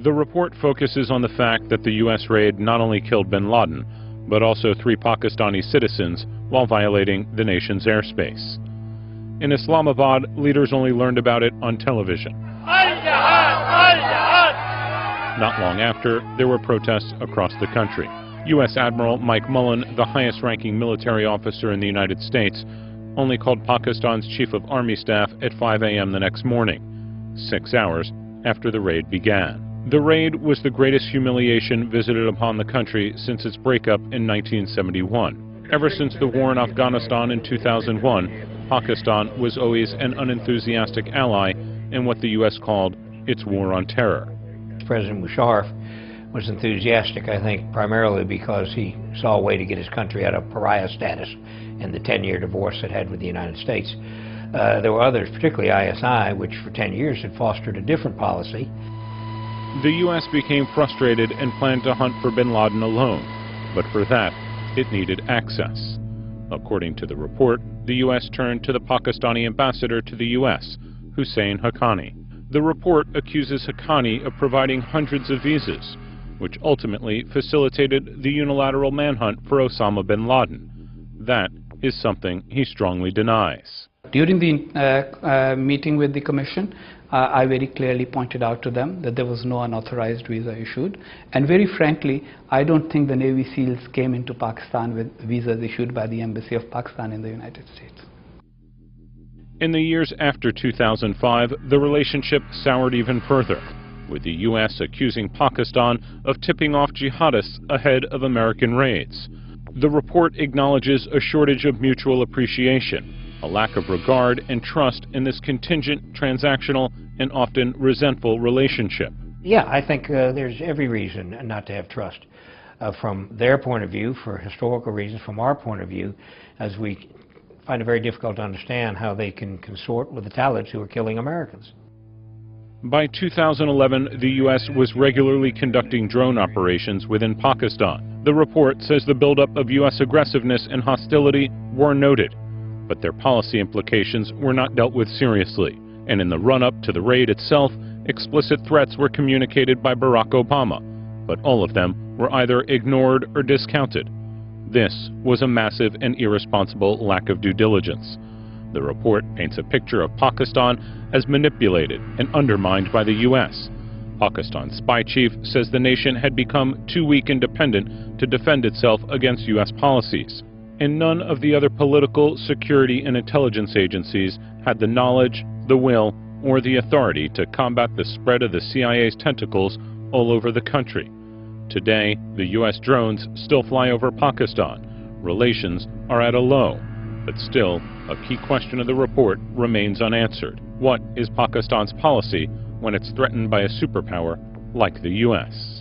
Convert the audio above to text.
The report focuses on the fact that the U.S. raid not only killed bin Laden, but also 3 Pakistani citizens while violating the nation's airspace. In Islamabad, leaders only learned about it on television. Not long after, there were protests across the country. U.S. Admiral Mike Mullen, the highest-ranking military officer in the United States, only called Pakistan's Chief of Army Staff at 5 a.m. the next morning, 6 hours after the raid began. The raid was the greatest humiliation visited upon the country since its breakup in 1971. Ever since the war in Afghanistan in 2001, Pakistan was always an unenthusiastic ally in what the U.S. called its war on terror. President Musharraf was enthusiastic, I think, primarily because he saw a way to get his country out of pariah status in the 10-year divorce it had with the United States. There were others, particularly ISI, which for 10 years had fostered a different policy. The U.S. became frustrated and planned to hunt for bin Laden alone, but for that, it needed access. According to the report, the U.S. turned to the Pakistani ambassador to the U.S., Hussein Haqqani. The report accuses Haqqani of providing hundreds of visas, which ultimately facilitated the unilateral manhunt for Osama bin Laden. That is something he strongly denies. During the meeting with the Commission, I very clearly pointed out to them that there was no unauthorized visa issued. And very frankly, I don't think the Navy SEALs came into Pakistan with visas issued by the Embassy of Pakistan in the United States. In the years after 2005, the relationship soured even further, with the U.S. accusing Pakistan of tipping off jihadists ahead of American raids. The report acknowledges a shortage of mutual appreciation, a lack of regard and trust in this contingent, transactional, and often resentful relationship. Yeah, I think there's every reason not to have trust. From their point of view, for historical reasons, from our point of view, as we find it very difficult to understand how they can consort with the Talibs who are killing Americans. By 2011, the U.S. was regularly conducting drone operations within Pakistan. The report says the buildup of U.S. aggressiveness and hostility were noted, but their policy implications were not dealt with seriously. And in the run-up to the raid itself, explicit threats were communicated by Barack Obama, but all of them were either ignored or discounted. This was a massive and irresponsible lack of due diligence. The report paints a picture of Pakistan as manipulated and undermined by the U.S. Pakistan's spy chief says the nation had become too weak and dependent to defend itself against U.S. policies, and none of the other political, security, and intelligence agencies had the knowledge, the will, or the authority to combat the spread of the CIA's tentacles all over the country. Today, the U.S. drones still fly over Pakistan. Relations are at a low, but still, a key question of the report remains unanswered. What is Pakistan's policy when it's threatened by a superpower like the U.S.?